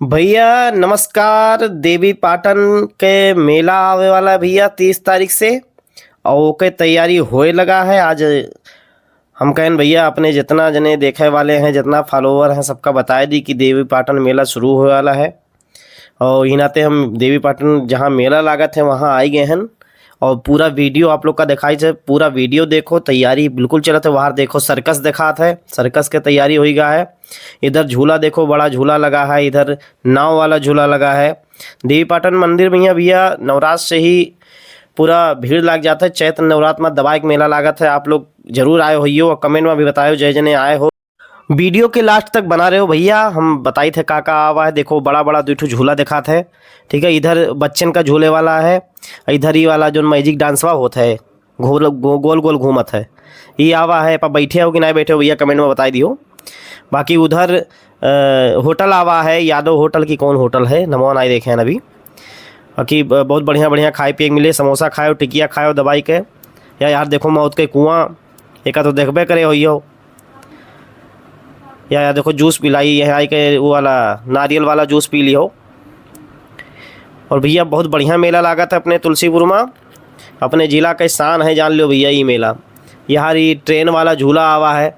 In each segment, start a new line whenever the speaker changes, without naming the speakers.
भैया नमस्कार। देवी पाटन के मेला आवे वाला है भैया 30 तारीख से। और ओके तैयारी होए लगा है। आज हम कहें भैया अपने जितना जने देखे वाले हैं, जितना फॉलोवर हैं, सबका बताए दी कि देवी पाटन मेला शुरू होए वाला है। और यही नाते हम देवी पाटन जहाँ मेला लागत है वहाँ आई गए हैं। और पूरा वीडियो आप लोग का दिखाई है, पूरा वीडियो देखो। तैयारी बिल्कुल चलत है। बाहर देखो सर्कस दिखात है, सर्कस के तैयारी हुई गा है। इधर झूला देखो, बड़ा झूला लगा है। इधर नाव वाला झूला लगा है। देवी पाटन मंदिर में भैया नवरात्र से ही पूरा भीड़ लग जाता है। चैत्र नवरात्र में दबाई के मेला लागत है। आप लोग जरूर आए हो और कमेंट में भी बताओ जय जने आए हो। वीडियो के लास्ट तक बना रहे हो भैया। हम बताई थे का आवा है। देखो बड़ा बड़ा दो झूला दिखात है, ठीक है। इधर बच्चन का झूले वाला है। इधर ही वाला जो मैजिक डांसवा होता है, गोल गोल घूमत है, ये आवा है। पर बैठे हो कि नहीं बैठे हो भैया कमेंट में बताई दियो। बाकी उधर होटल आवा है, यादव होटल की कौन होटल है नमो नहीं देखे हैं अभी। बाकी बहुत बढ़िया बढ़िया खाए पिए मिले। समोसा खाओ, टिकिया खाओ दवाई के। या यार देखो मौत के कुआँ एक तो देखबे करे हो। या देखो जूस पिलाई यहाँ आई के, वो वाला नारियल वाला जूस पी ली हो। और भैया बहुत बढ़िया मेला लगा था अपने तुलसीपुर में। अपने ज़िला का शान है, जान लो भैया ये मेला। यहाँ ये ट्रेन वाला झूला आवा है,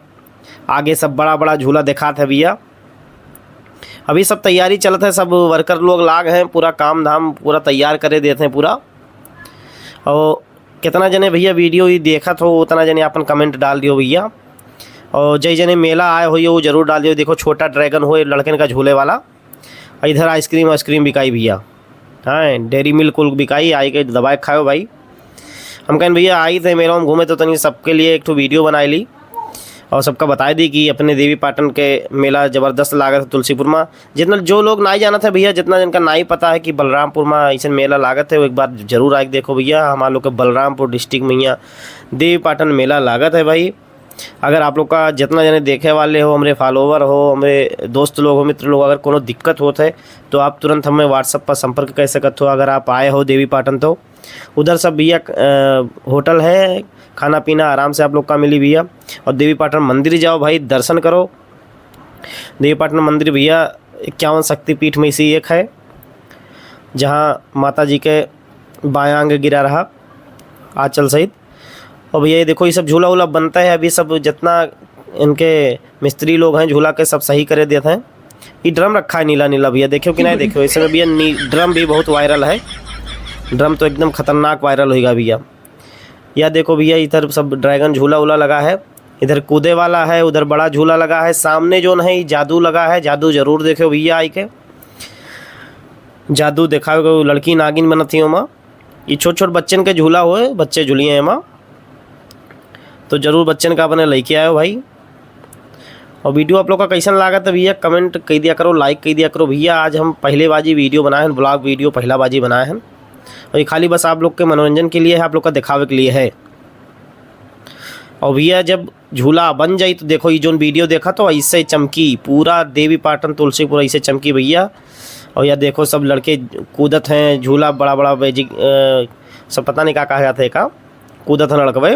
आगे सब बड़ा बड़ा झूला दिखात है भैया। अभी सब तैयारी चलत है, सब वर्कर लोग लाग हैं, पूरा काम धाम पूरा तैयार करे देते हैं पूरा। और कितना जने भैया वीडियो ही देखा तो उतना जने अपन कमेंट डाल दियो भैया। और जय जने मेला आए हो वो जरूर डाल दियो। देखो छोटा ड्रैगन हो लड़कन का झूले वाला। इधर आइसक्रीम बिकाई भैया। हाँ डेयरी मिल्क कुल बिकाई। आई के दवाई खाओ भाई। हम कहें भैया आई थे मेला में घूमे तो तनी सबके लिए एक ठो वीडियो बनाई ली और सबका बताई दी कि अपने देवी पाटन के मेला ज़बरदस्त लागत है तुलसीपुर में। जितना जो लोग नहीं जाना था भैया, जितना जिनका नहीं पता है कि बलरामपुर में ऐसा मेला लागत है, वो एक बार जरूर आके देखो भैया। हमारे लोग के बलरामपुर डिस्ट्रिक्ट में यहाँ देवी पाटन मेला लागत है भाई। अगर आप लोग का जितना जने देखे वाले हो, हमारे फॉलोवर हो, हमारे दोस्त लोग हो, मित्र लोग, अगर कोनो दिक्कत होता है तो आप तुरंत हमें व्हाट्सएप पर संपर्क कर सकते हो। अगर आप आए हो देवी पाटन तो उधर सब भैया होटल है, खाना पीना आराम से आप लोग का मिली भैया। और देवी पाटन मंदिर जाओ भाई, दर्शन करो। देवी पाटन मंदिर भैया 51 शक्तिपीठ में से एक है, जहाँ माता जी के बायां अंग गिरा रहा आंचल सहित। और भैया ये देखो ये सब झूला वूला बनता है अभी। सब जितना इनके मिस्त्री लोग हैं झूला के सब सही करे देते हैं। ये ड्रम रखा है नीला नीला भैया, देखो कि नहीं देखो। इसमें भैया ड्रम भी बहुत वायरल है। ड्रम तो एकदम खतरनाक वायरल होगा भैया। या देखो भैया इधर सब ड्रैगन झूला वूला लगा है। इधर कूदे वाला है, उधर बड़ा झूला लगा है। सामने जो है जादू लगा है, जादू जरूर देखो भैया आई के। जादू देखा लड़की नागिन बनती हो माँ। ये छोट छोट बच्चन के झूला हो, बच्चे झूलिए हैं माँ, तो जरूर बच्चन का अपने लेके आयो भाई। और वीडियो आप लोग का कैसा लगा था भैया कमेंट कर दिया करो, लाइक कर दिया करो भैया। आज हम पहले बाजी वीडियो बनाए हैं, ब्लॉग वीडियो पहला बाजी बनाए हैं। और ये खाली बस आप लोग के मनोरंजन के लिए है, आप लोग का दिखावे के लिए है। और भैया जब झूला बन जाई तो देखो ये जो वीडियो देखा तो ऐसे चमकी पूरा देवी पाटन तुलसीपुर ऐसे चमकी भैया। और यह देखो सब लड़के कूदत हैं झूला, बड़ा बड़ा मैजिक सब पता नहीं क्या कहा जाता है का कूदत हैं लड़कवे।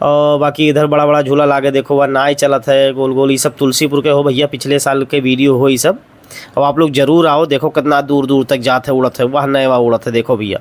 और बाकी इधर बड़ा बड़ा झूला लागे देखो, वह नाई चलत है गोल गोल। ये सब तुलसीपुर के हो भैया, पिछले साल के वीडियो हो ये सब। और आप लोग जरूर आओ, देखो कितना दूर दूर तक जाते उड़त है, वह नए वह उड़त है देखो भैया।